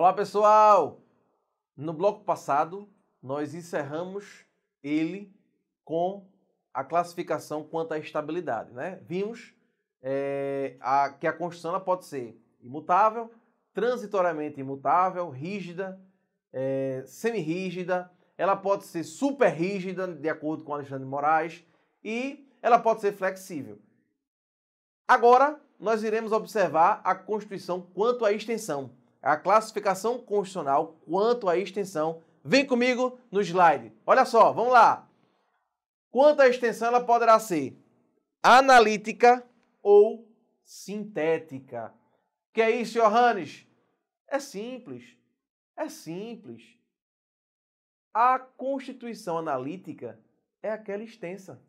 Olá, pessoal! No bloco passado, nós encerramos ele com a classificação quanto à estabilidade, né? Vimos que a Constituição ela pode ser imutável, transitoriamente imutável, rígida, semi-rígida, ela pode ser super rígida, de acordo com Alexandre de Moraes, e ela pode ser flexível. Agora, nós iremos observar a Constituição quanto à extensão, a classificação constitucional quanto à extensão. Vem comigo no slide. Olha só, vamos lá. Quanto à extensão, ela poderá ser analítica ou sintética. Que é isso, Johannes? É simples. É simples. A Constituição analítica é aquela extensa.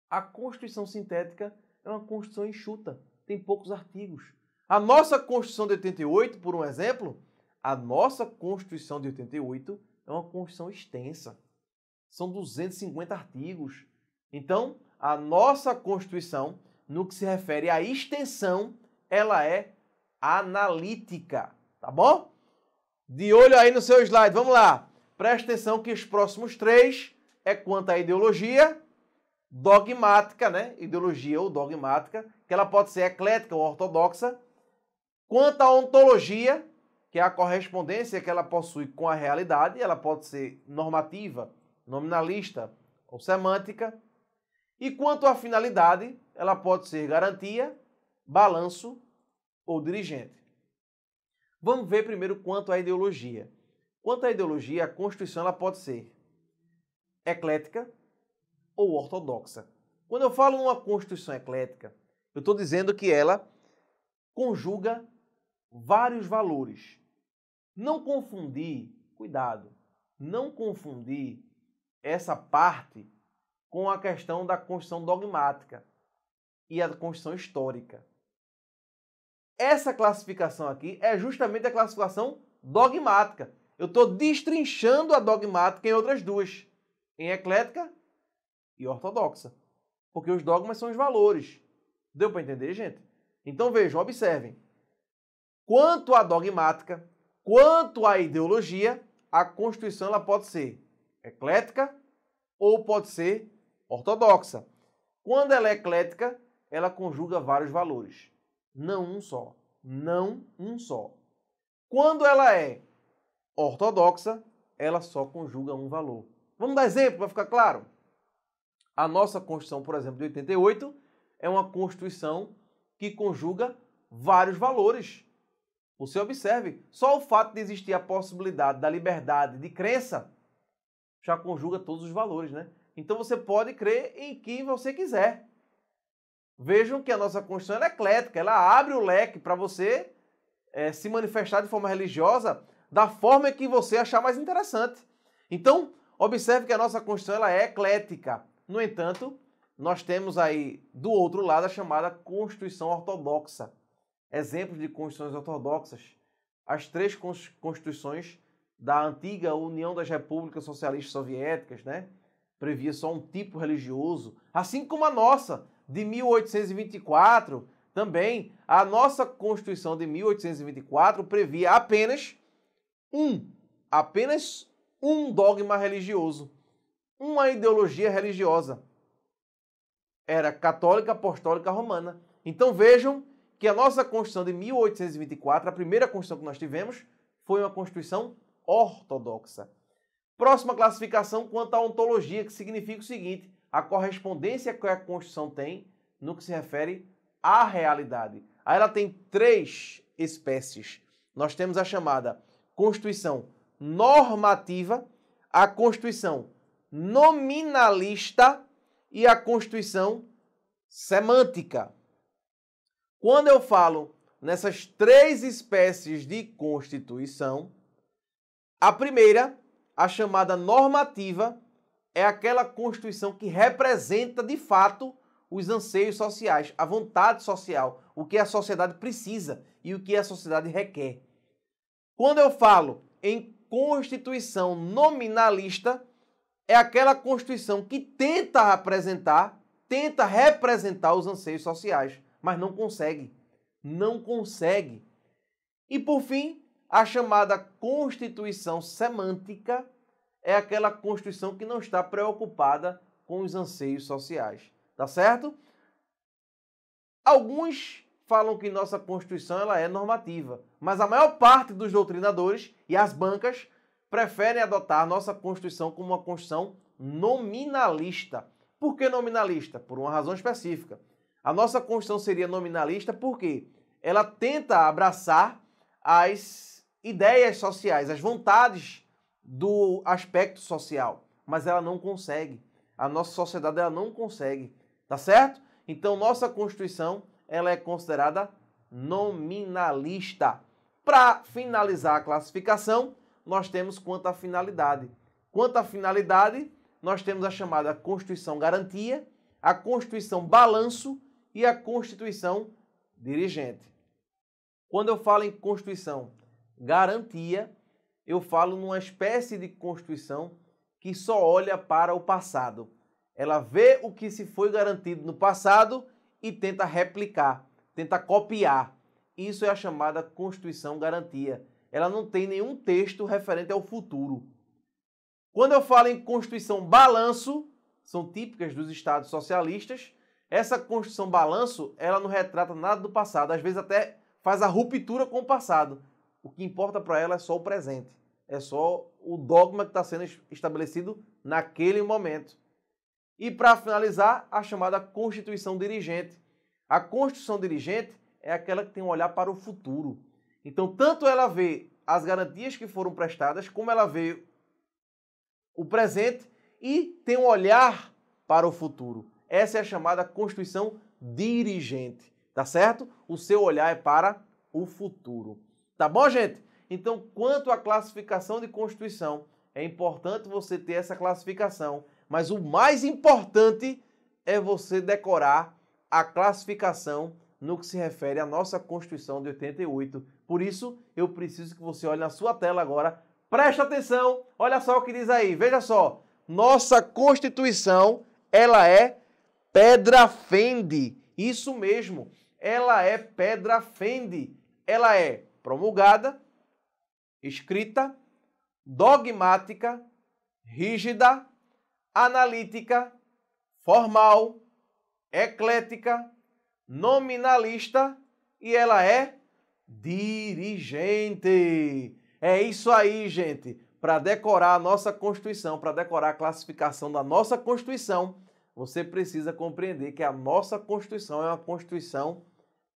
A Constituição sintética é uma Constituição enxuta, tem poucos artigos. A nossa Constituição de 88, por um exemplo, a nossa Constituição de 88 é uma Constituição extensa. São 250 artigos. Então, a nossa Constituição, no que se refere à extensão, ela é analítica, tá bom? De olho aí no seu slide, vamos lá. Presta atenção que os próximos três é quanto à ideologia, dogmática, né? Ideologia ou dogmática, que ela pode ser eclética ou ortodoxa. Quanto à ontologia, que é a correspondência que ela possui com a realidade, ela pode ser normativa, nominalista ou semântica. E quanto à finalidade, ela pode ser garantia, balanço ou dirigente. Vamos ver primeiro quanto à ideologia. Quanto à ideologia, a Constituição ela pode ser eclética ou ortodoxa. Quando eu falo numa Constituição eclética, eu estou dizendo que ela conjuga vários valores. Não confundir, cuidado, não confundir essa parte com a questão da Constituição dogmática e a Constituição histórica. Essa classificação aqui é justamente a classificação dogmática. Eu estou destrinchando a dogmática em outras duas, em eclética e ortodoxa. Porque os dogmas são os valores. Deu para entender, gente? Então vejam, observem. Quanto à dogmática, quanto à ideologia, a Constituição ela pode ser eclética ou pode ser ortodoxa. Quando ela é eclética, ela conjuga vários valores. Não um só. Não um só. Quando ela é ortodoxa, ela só conjuga um valor. Vamos dar exemplo para ficar claro? A nossa Constituição, por exemplo, de 88, é uma Constituição que conjuga vários valores. Você observe, só o fato de existir a possibilidade da liberdade de crença já conjuga todos os valores, né? Então você pode crer em quem você quiser. Vejam que a nossa Constituição ela é eclética, ela abre o leque para você se manifestar de forma religiosa da forma que você achar mais interessante. Então, observe que a nossa Constituição ela é eclética. No entanto, nós temos aí do outro lado a chamada Constituição ortodoxa. Exemplos de constituições ortodoxas. As três constituições da antiga União das Repúblicas Socialistas Soviéticas, né? Previa só um tipo religioso, assim como a nossa, de 1824, também a nossa Constituição de 1824 previa apenas um dogma religioso, uma ideologia religiosa. Era católica, apostólica, romana. Então vejam que a nossa Constituição de 1824, a primeira Constituição que nós tivemos, foi uma Constituição ortodoxa. Próxima classificação quanto à ontologia, que significa o seguinte, a correspondência que a Constituição tem no que se refere à realidade. Aí ela tem três espécies. Nós temos a chamada Constituição normativa, a Constituição nominalista e a Constituição semântica. Quando eu falo nessas três espécies de Constituição, a primeira, a chamada normativa, é aquela Constituição que representa de fato os anseios sociais, a vontade social, o que a sociedade precisa e o que a sociedade requer. Quando eu falo em Constituição nominalista, é aquela Constituição que tenta representar os anseios sociais, mas não consegue. Não consegue. E por fim, A chamada Constituição semântica é aquela Constituição que não está preocupada com os anseios sociais, tá certo? Alguns falam que nossa Constituição ela é normativa, mas a maior parte dos doutrinadores e as bancas preferem adotar a nossa Constituição como uma Constituição nominalista. Por que nominalista? Por uma razão específica. A nossa Constituição seria nominalista porque ela tenta abraçar as ideias sociais, as vontades do aspecto social, mas ela não consegue. A nossa sociedade ela não consegue, tá certo? Então, nossa Constituição ela é considerada nominalista. Para finalizar a classificação, nós temos quanto à finalidade. Quanto à finalidade, nós temos a chamada Constituição Garantia, a Constituição Balanço e a Constituição Dirigente. Quando eu falo em Constituição Garantia, eu falo numa espécie de Constituição que só olha para o passado. Ela vê o que se foi garantido no passado e tenta replicar, tenta copiar. Isso é a chamada Constituição Garantia. Ela não tem nenhum texto referente ao futuro. Quando eu falo em Constituição Balanço, são típicas dos estados socialistas, essa Constituição Balanço, ela não retrata nada do passado, às vezes até faz a ruptura com o passado. O que importa para ela é só o presente, é só o dogma que está sendo estabelecido naquele momento. E para finalizar, a chamada Constituição Dirigente. A Constituição Dirigente é aquela que tem um olhar para o futuro. Então, tanto ela vê as garantias que foram prestadas, como ela vê o presente e tem um olhar para o futuro. Essa é a chamada Constituição Dirigente, tá certo? O seu olhar é para o futuro. Tá bom, gente? Então, quanto à classificação de Constituição, é importante você ter essa classificação, mas o mais importante é você decorar a classificação no que se refere à nossa Constituição de 88. Por isso, eu preciso que você olhe na sua tela agora. Preste atenção, olha só o que diz aí. Veja só, nossa Constituição, ela é pedra fende. Isso mesmo, ela é pedra fende. Ela é promulgada, escrita, dogmática, rígida, analítica, formal, eclética, nominalista e ela é dirigente. É isso aí, gente. Para decorar a nossa Constituição, para decorar a classificação da nossa Constituição, você precisa compreender que a nossa Constituição é uma Constituição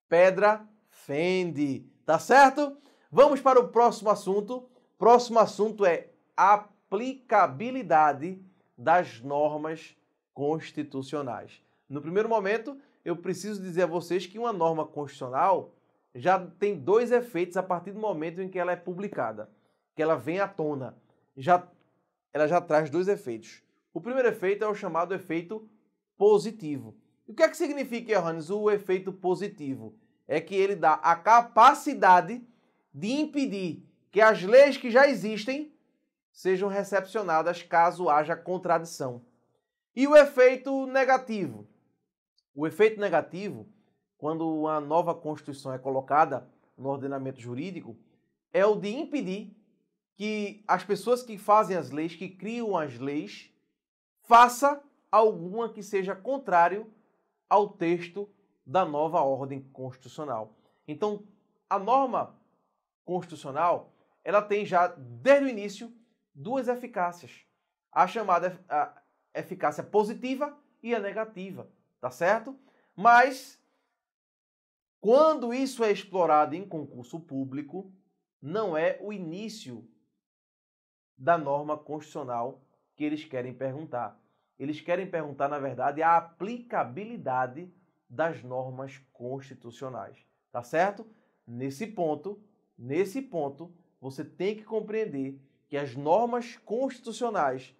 pedra fende. Tá certo? Vamos para o próximo assunto. Próximo assunto é aplicabilidade das normas constitucionais. No primeiro momento, eu preciso dizer a vocês que uma norma constitucional já tem dois efeitos a partir do momento em que ela é publicada, que ela vem à tona. Ela já traz dois efeitos. O primeiro efeito é o chamado efeito positivo. O que é que significa, Johannes, o efeito positivo? É que ele dá a capacidade de impedir que as leis que já existem sejam recepcionadas caso haja contradição. E o efeito negativo? O efeito negativo, quando uma nova Constituição é colocada no ordenamento jurídico, é o de impedir que as pessoas que fazem as leis, que criam as leis, faça alguma que seja contrário ao texto da nova ordem constitucional. Então, a norma constitucional, ela tem já, desde o início, duas eficácias. A chamada eficácia positiva e a negativa, tá certo? Mas, quando isso é explorado em concurso público, não é o início da norma constitucional que eles querem perguntar. Eles querem perguntar, na verdade, a aplicabilidade das normas constitucionais, tá certo? Nesse ponto, você tem que compreender que as normas constitucionais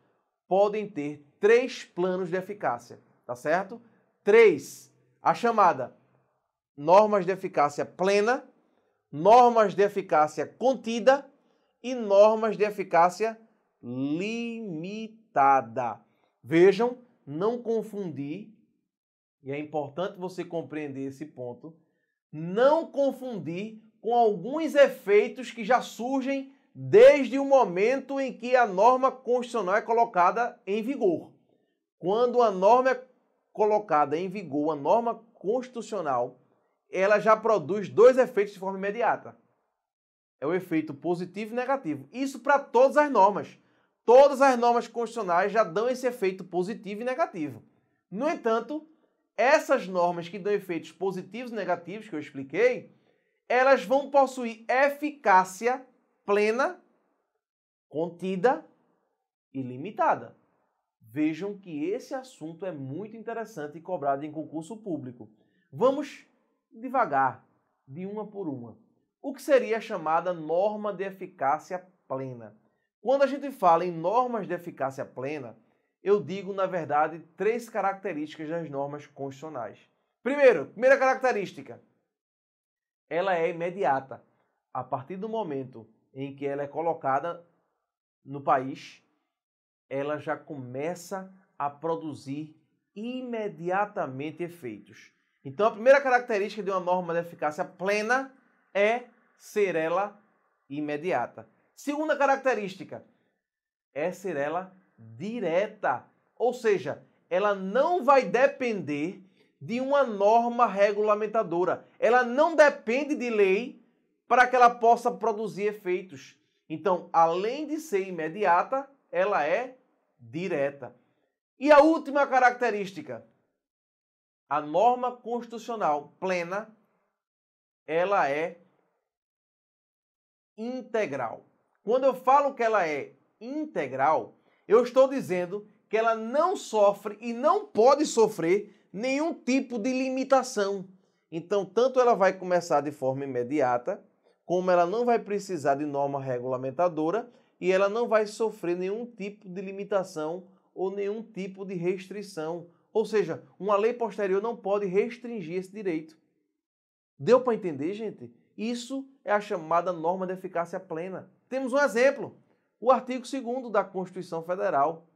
podem ter 3 planos de eficácia, tá certo? 3, a chamada normas de eficácia plena, normas de eficácia contida e normas de eficácia limitada. Vejam, não confundir, e é importante você compreender esse ponto, não confundir com alguns efeitos que já surgem desde o momento em que a norma constitucional é colocada em vigor. Quando a norma é colocada em vigor, a norma constitucional, ela já produz dois efeitos de forma imediata. É o efeito positivo e negativo. Isso para todas as normas. Todas as normas constitucionais já dão esse efeito positivo e negativo. No entanto, essas normas que dão efeitos positivos e negativos, que eu expliquei, elas vão possuir eficácia plena, contida e limitada. Vejam que esse assunto é muito interessante e cobrado em concurso público. Vamos devagar, de uma por uma. O que seria a chamada norma de eficácia plena? Quando a gente fala em normas de eficácia plena, eu digo, na verdade, 3 características das normas constitucionais. Primeira característica, ela é imediata. A partir do momento em que ela é colocada no país, ela já começa a produzir imediatamente efeitos. Então, a primeira característica de uma norma de eficácia plena é ser ela imediata. Segunda característica é ser ela direta, ou seja, ela não vai depender de uma norma regulamentadora. Ela não depende de lei para que ela possa produzir efeitos. Então, além de ser imediata, ela é direta. E a última característica, a norma constitucional plena, ela é integral. Quando eu falo que ela é integral, eu estou dizendo que ela não sofre e não pode sofrer nenhum tipo de limitação. Então, tanto ela vai começar de forma imediata, como ela não vai precisar de norma regulamentadora e ela não vai sofrer nenhum tipo de limitação ou nenhum tipo de restrição. Ou seja, uma lei posterior não pode restringir esse direito. Deu para entender, gente? Isso é a chamada norma de eficácia plena. Temos um exemplo, o artigo 2º da Constituição Federal.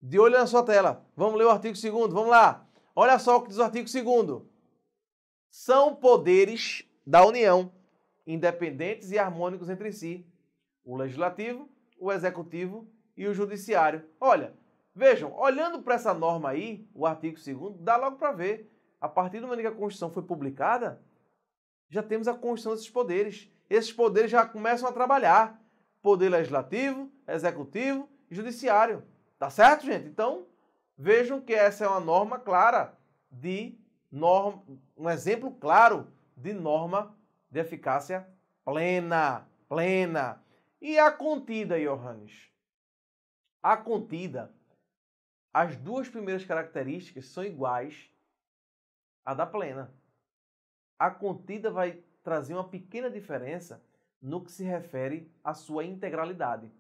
De olho na sua tela. Vamos ler o artigo 2º, vamos lá. Olha só o que diz o artigo 2º. São poderes da União, independentes e harmônicos entre si, o Legislativo, o Executivo e o Judiciário. Olha, vejam, olhando para essa norma aí, o artigo 2º, dá logo para ver. A partir do momento que a Constituição foi publicada, já temos a Constituição desses poderes. Esses poderes já começam a trabalhar. Poder Legislativo, Executivo e Judiciário. Tá certo, gente? Então, vejam que essa é uma norma clara um exemplo claro de norma de eficácia plena. E a contida, Johannes? A contida, as duas primeiras características são iguais à da plena. A contida vai trazer uma pequena diferença no que se refere à sua integralidade.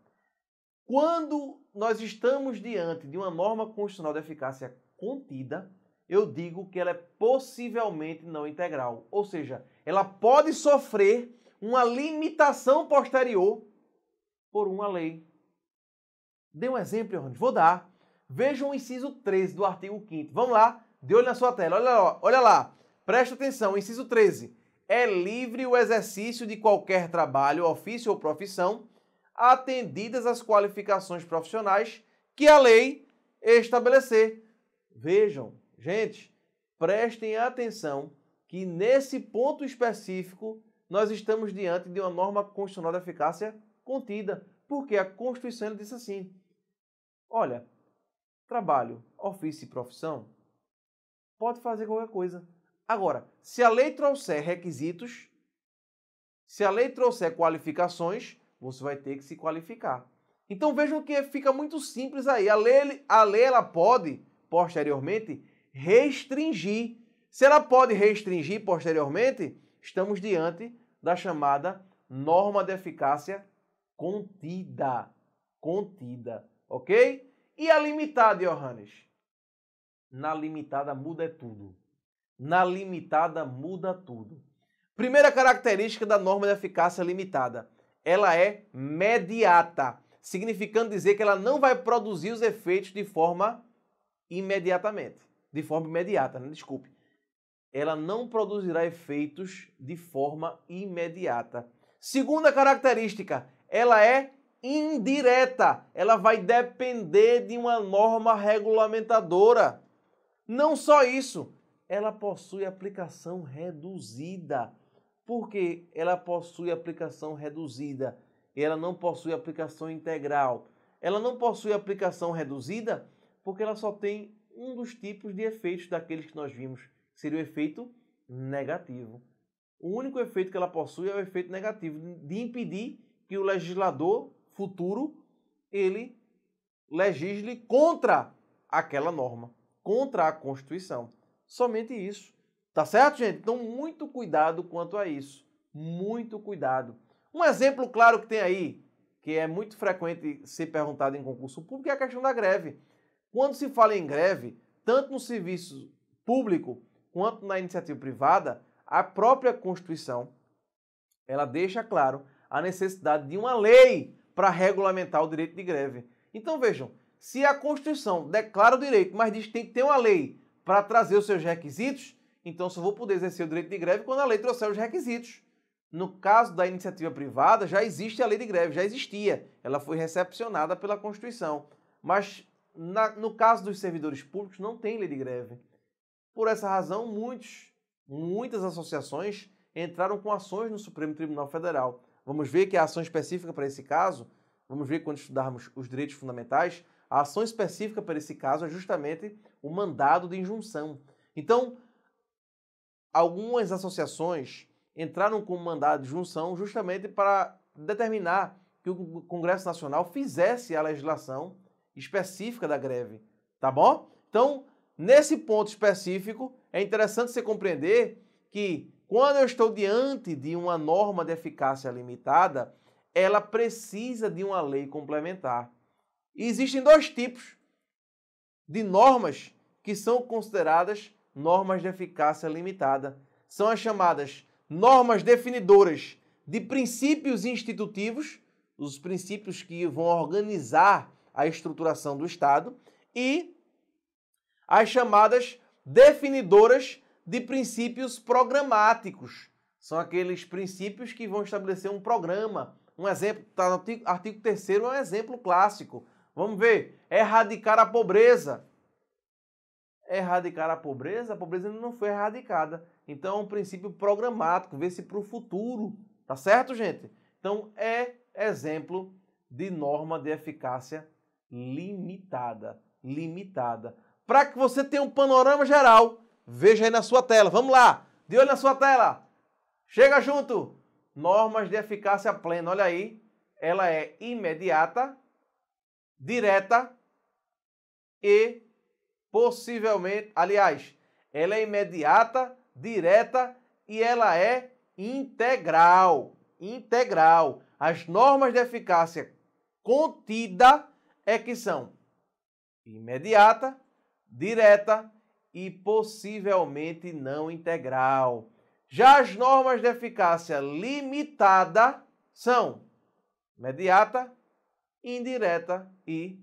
Quando nós estamos diante de uma norma constitucional de eficácia contida, eu digo que ela é possivelmente não integral. Ou seja, ela pode sofrer uma limitação posterior por uma lei. Dê um exemplo, Johannes. Vou dar. Vejam o inciso 13 do artigo 5º. Vamos lá, de olho na sua tela. Olha lá. Presta atenção, inciso 13. É livre o exercício de qualquer trabalho, ofício ou profissão, atendidas as qualificações profissionais que a lei estabelecer. Vejam, gente, prestem atenção que nesse ponto específico nós estamos diante de uma norma constitucional de eficácia contida, porque a Constituição disse assim: olha, trabalho, ofício e profissão, pode fazer qualquer coisa. Agora, se a lei trouxer requisitos, se a lei trouxer qualificações, você vai ter que se qualificar. Então vejam que fica muito simples aí. A lei ela pode, posteriormente, restringir. Se ela pode restringir posteriormente, estamos diante da chamada norma de eficácia contida. Ok? E a limitada, Johannes? Na limitada muda tudo. Na limitada muda tudo. Primeira característica da norma de eficácia limitada. Ela é mediata, significando dizer que ela não vai produzir os efeitos de forma imediata, né? Desculpe. ela não produzirá efeitos de forma imediata. Segunda característica, ela é indireta. Ela vai depender de uma norma regulamentadora. Não só isso, ela possui aplicação reduzida. Por que ela possui aplicação reduzida? Ela não possui aplicação integral. Ela não possui aplicação reduzida porque ela só tem um dos tipos de efeitos daqueles que nós vimos, que seria o efeito negativo. O único efeito que ela possui é o efeito negativo, de impedir que o legislador futuro ele legisle contra aquela norma, contra a Constituição. Somente isso. Tá certo, gente? Então, muito cuidado quanto a isso. Muito cuidado. Um exemplo claro que tem aí, que é muito frequente ser perguntado em concurso público, é a questão da greve. Quando se fala em greve, tanto no serviço público quanto na iniciativa privada, a própria Constituição, ela deixa claro a necessidade de uma lei para regulamentar o direito de greve. Então vejam, se a Constituição declara o direito, mas diz que tem que ter uma lei para trazer os seus requisitos, então só vou poder exercer o direito de greve quando a lei trouxer os requisitos. No caso da iniciativa privada, já existe a lei de greve, já existia. Ela foi recepcionada pela Constituição. Mas no caso dos servidores públicos, não tem lei de greve. Por essa razão, muitas associações entraram com ações no Supremo Tribunal Federal. Vamos ver que a ação específica para esse caso, vamos ver quando estudarmos os direitos fundamentais, a ação específica para esse caso é justamente o mandado de injunção. Então, algumas associações entraram com mandado de injunção justamente para determinar que o Congresso Nacional fizesse a legislação específica da greve, tá bom? Então, nesse ponto específico, é interessante você compreender que quando eu estou diante de uma norma de eficácia limitada, ela precisa de uma lei complementar. E existem dois tipos de normas que são consideradas normas de eficácia limitada. São as chamadas normas definidoras de princípios institutivos, os princípios que vão organizar a estruturação do Estado, e as chamadas definidoras de princípios programáticos. São aqueles princípios que vão estabelecer um programa. Um exemplo, está no artigo 3º, é um exemplo clássico. Vamos ver, erradicar a pobreza. Erradicar a pobreza ainda não foi erradicada. Então é um princípio programático, vê-se para o futuro. Tá certo, gente? Então é exemplo de norma de eficácia limitada. Para que você tenha um panorama geral, veja aí na sua tela. Vamos lá, de olho na sua tela. Chega junto. Normas de eficácia plena, olha aí. Ela é imediata, direta e possivelmente, aliás, ela é imediata, direta e ela é integral. As normas de eficácia contida é que são imediata, direta e possivelmente não integral. Já as normas de eficácia limitada são imediata, indireta e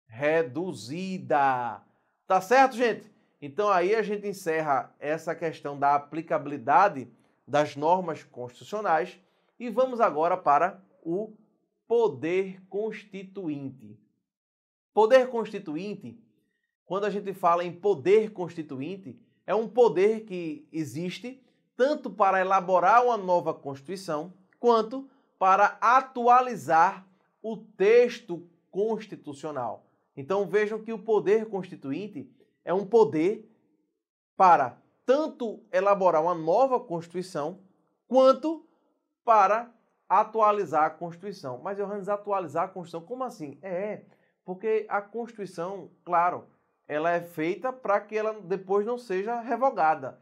reduzida. Tá certo, gente? Então aí a gente encerra essa questão da aplicabilidade das normas constitucionais e vamos agora para o poder constituinte. Poder constituinte, quando a gente fala em poder constituinte, é um poder que existe tanto para elaborar uma nova Constituição, quanto para atualizar o texto constitucional. Então vejam que o poder constituinte é um poder para tanto elaborar uma nova Constituição, quanto para atualizar a Constituição. Mas, Johannes, atualizar a Constituição, como assim? Porque a Constituição, claro, ela é feita para que ela depois não seja revogada.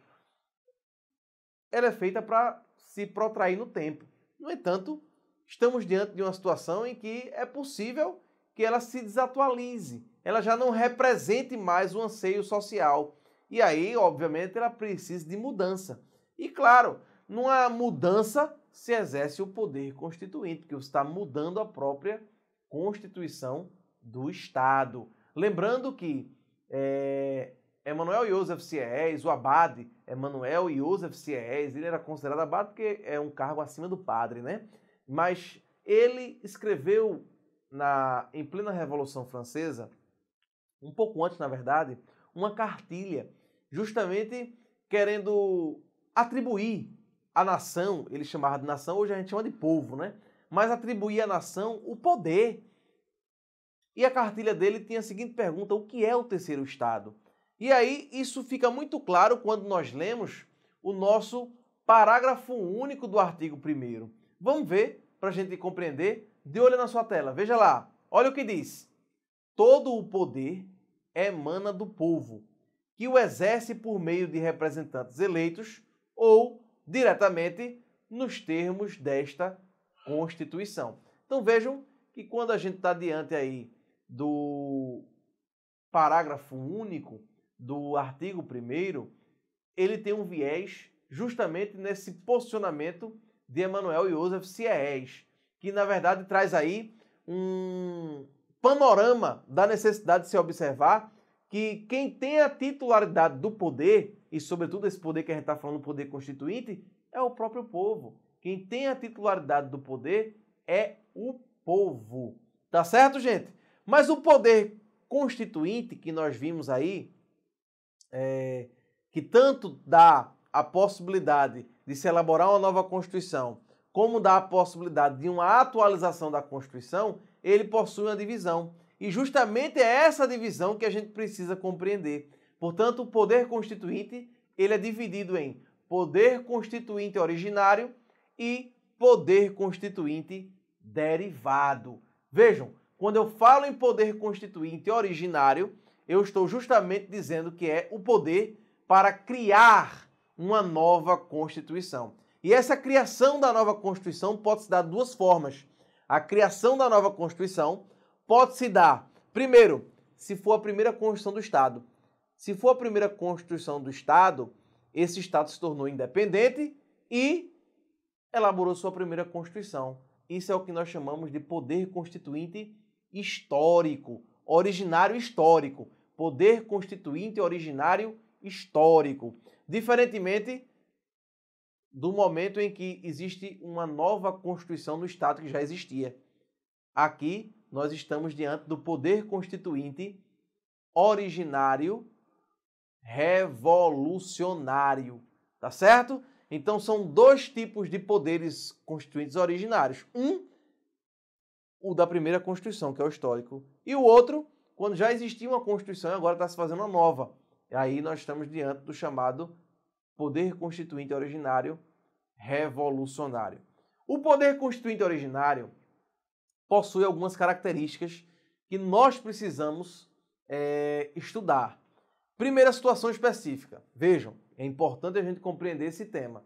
Ela é feita para se protrair no tempo. No entanto, estamos diante de uma situação em que é possível que ela se desatualize, ela já não represente mais o anseio social. E aí, obviamente, ela precisa de mudança. E claro, numa mudança se exerce o poder constituinte, porque você está mudando a própria Constituição do Estado. Lembrando que Emanuel Joseph Sieyès, o abade Emanuel Joseph Sieyès, ele era considerado abade porque é um cargo acima do padre, né? Mas ele escreveu em plena Revolução Francesa, um pouco antes, na verdade, uma cartilha, justamente querendo atribuir à nação, ele chamava de nação, hoje a gente chama de povo, né? Mas atribuir à nação o poder. E a cartilha dele tinha a seguinte pergunta: o que é o terceiro estado? E aí isso fica muito claro quando nós lemos o nosso parágrafo único do artigo 1º. Vamos ver para a gente compreender. De olho na sua tela, veja lá, olha o que diz. Todo o poder emana do povo, que o exerce por meio de representantes eleitos ou diretamente nos termos desta Constituição. Então vejam que quando a gente está diante aí do parágrafo único do artigo 1º, ele tem um viés justamente nesse posicionamento de Emanuel Joseph Sieyès, que na verdade traz aí um panorama da necessidade de se observar que quem tem a titularidade do poder, e sobretudo esse poder que a gente está falando, o poder constituinte, é o próprio povo. Quem tem a titularidade do poder é o povo. Tá certo, gente? Mas o poder constituinte que nós vimos aí, que tanto dá a possibilidade de se elaborar uma nova Constituição, como dá a possibilidade de uma atualização da Constituição, ele possui uma divisão. E justamente é essa divisão que a gente precisa compreender. Portanto, o poder constituinte, ele é dividido em poder constituinte originário e poder constituinte derivado. Vejam, quando eu falo em poder constituinte originário, eu estou justamente dizendo que é o poder para criar uma nova Constituição. E essa criação da nova Constituição pode se dar de duas formas. A criação da nova Constituição pode se dar, primeiro, se for a primeira Constituição do Estado. Se for a primeira Constituição do Estado, esse Estado se tornou independente e elaborou sua primeira Constituição. Isso é o que nós chamamos de poder constituinte histórico, originário histórico. Poder constituinte originário histórico. Diferentemente do momento em que existe uma nova Constituição no Estado que já existia. Aqui nós estamos diante do poder constituinte originário revolucionário. Tá certo? Então são dois tipos de poderes constituintes originários. Um, o da primeira Constituição, que é o histórico. E o outro, quando já existia uma Constituição e agora está se fazendo uma nova. E aí nós estamos diante do chamado poder constituinte originário revolucionário. O poder constituinte originário possui algumas características que nós precisamos estudar. Primeira situação específica. Vejam, é importante a gente compreender esse tema.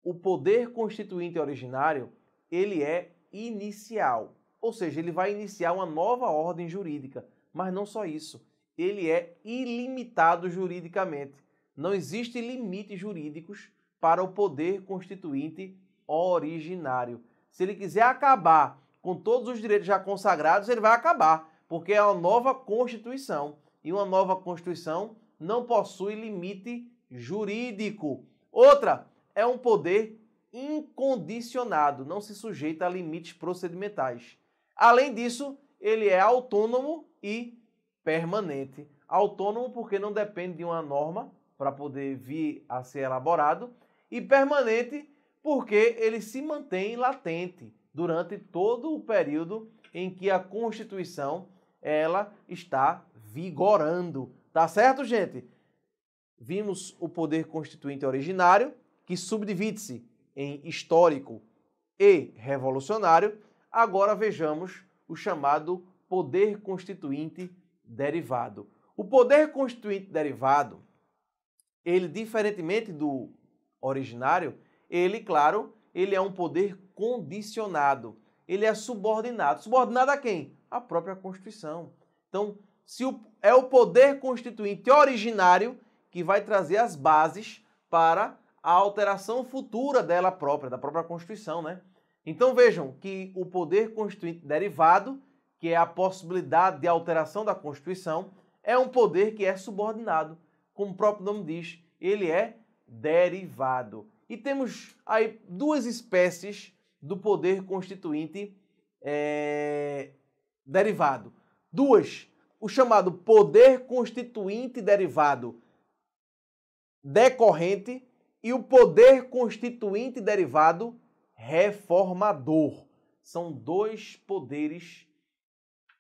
O poder constituinte originário, ele é inicial, ou seja, ele vai iniciar uma nova ordem jurídica, mas não só isso, ele é ilimitado juridicamente. Não existem limites jurídicos para o poder constituinte originário. Se ele quiser acabar com todos os direitos já consagrados, ele vai acabar, porque é uma nova Constituição. E uma nova Constituição não possui limite jurídico. Outra, é um poder incondicionado, não se sujeita a limites procedimentais. Além disso, ele é autônomo e permanente. Autônomo porque não depende de uma norma para poder vir a ser elaborado, e permanente porque ele se mantém latente durante todo o período em que a Constituição ela está vigorando. Tá certo, gente? Vimos o poder constituinte originário, que subdivide-se em histórico e revolucionário. Agora vejamos o chamado poder constituinte derivado. O poder constituinte derivado, ele, diferentemente do originário, ele, claro, ele é um poder condicionado. Ele é subordinado. Subordinado a quem? À própria Constituição. Então, é o poder constituinte originário que vai trazer as bases para a alteração futura dela própria, da própria Constituição, né? Então vejam que o poder constituinte derivado, que é a possibilidade de alteração da Constituição, é um poder que é subordinado. Como o próprio nome diz, ele é derivado. E temos aí duas espécies do poder constituinte derivado. Duas. O chamado poder constituinte derivado decorrente e o poder constituinte derivado reformador. São dois poderes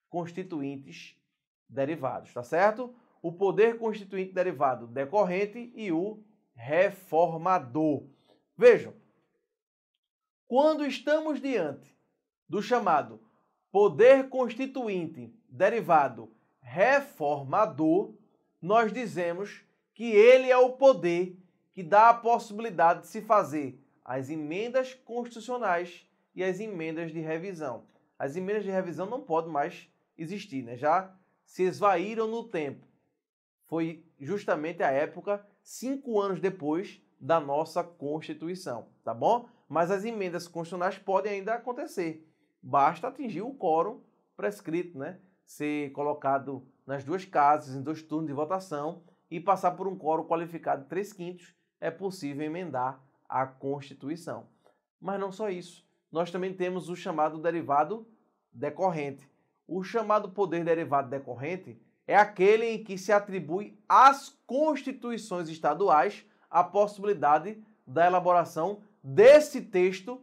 constituintes derivados, tá certo? O poder constituinte derivado decorrente e o reformador. Vejam, quando estamos diante do chamado poder constituinte derivado reformador, nós dizemos que ele é o poder que dá a possibilidade de se fazer as emendas constitucionais e as emendas de revisão. As emendas de revisão não podem mais existir, né? Já se esvaíram no tempo. Foi justamente a época, 5 anos depois da nossa Constituição, tá bom? Mas as emendas constitucionais podem ainda acontecer. Basta atingir o quórum prescrito, né? Ser colocado nas duas casas, em 2 turnos de votação e passar por um quórum qualificado de 3/5, é possível emendar a Constituição. Mas não só isso. Nós também temos o chamado derivado decorrente. O chamado poder derivado decorrente é aquele em que se atribui às constituições estaduais a possibilidade da elaboração desse texto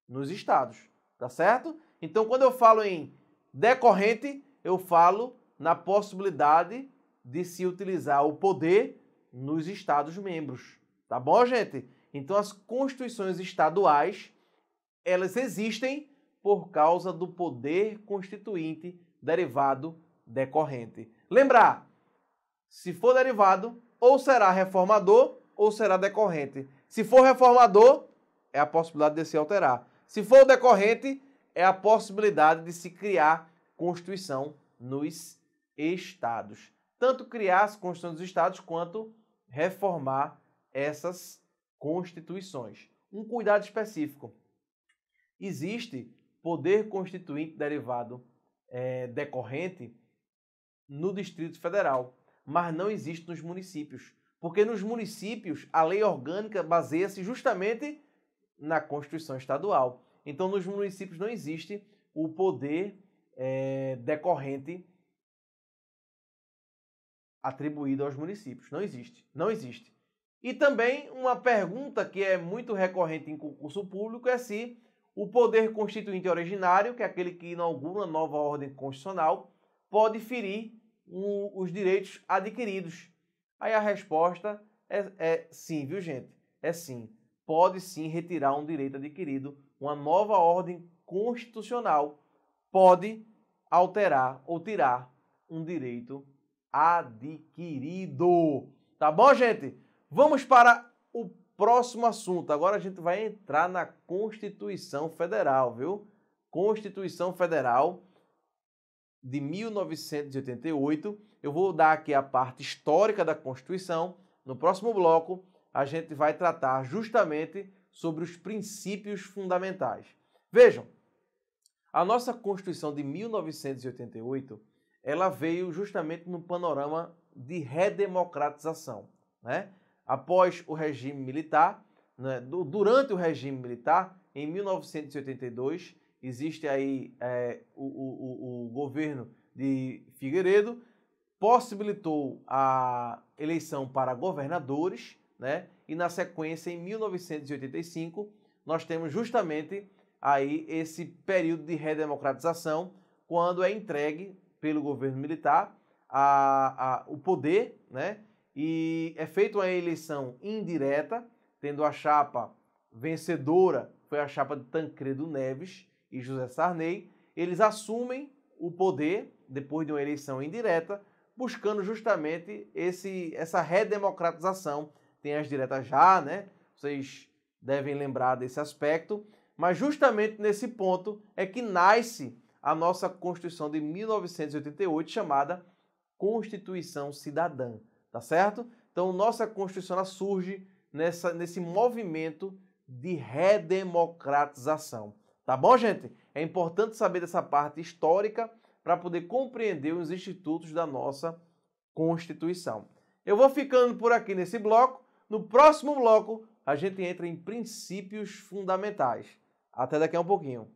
nos estados, tá certo? Então, quando eu falo em decorrente, eu falo na possibilidade de se utilizar o poder nos estados membros, tá bom, gente? Então, as constituições estaduais, elas existem por causa do poder constituinte derivado decorrente. Lembrar, se for derivado, ou será reformador ou será decorrente. Se for reformador, é a possibilidade de se alterar. Se for decorrente, é a possibilidade de se criar Constituição nos estados. Tanto criar as Constituições dos estados, quanto reformar essas constituições. Um cuidado específico. Existe poder constituinte derivado decorrente no Distrito Federal, mas não existe nos municípios. Porque nos municípios a lei orgânica baseia-se justamente na Constituição Estadual. Então, nos municípios não existe o poder decorrente atribuído aos municípios. Não existe. Não existe. E também uma pergunta que é muito recorrente em concurso público é se o poder constituinte originário, que é aquele que inaugura uma nova ordem constitucional, pode ferir os direitos adquiridos. Aí a resposta é sim, viu, gente? É sim. Pode sim retirar um direito adquirido. Uma nova ordem constitucional pode alterar ou tirar um direito adquirido. Tá bom, gente? Vamos para o próximo assunto. Agora a gente vai entrar na Constituição Federal, viu? Constituição Federal de 1988. Eu vou dar aqui a parte histórica da Constituição. No próximo bloco, a gente vai tratar justamente sobre os princípios fundamentais. Vejam, a nossa Constituição de 1988, ela veio justamente no panorama de redemocratização, né? Após o regime militar, né? Durante o regime militar, em 1982, existe aí o governo de Figueiredo, possibilitou a eleição para governadores, né? E na sequência, em 1985, nós temos justamente aí esse período de redemocratização, quando é entregue pelo governo militar o poder, né? E é feita uma eleição indireta, tendo a chapa vencedora, foi a chapa de Tancredo Neves e José Sarney. Eles assumem o poder depois de uma eleição indireta, buscando justamente essa redemocratização. Tem as diretas já, né? Vocês devem lembrar desse aspecto. Mas justamente nesse ponto é que nasce a nossa Constituição de 1988, chamada Constituição Cidadã, tá certo? Então, nossa Constituição ela surge nesse movimento de redemocratização. Tá bom, gente? É importante saber dessa parte histórica para poder compreender os institutos da nossa Constituição. Eu vou ficando por aqui nesse bloco. No próximo bloco, a gente entra em princípios fundamentais. Até daqui a um pouquinho.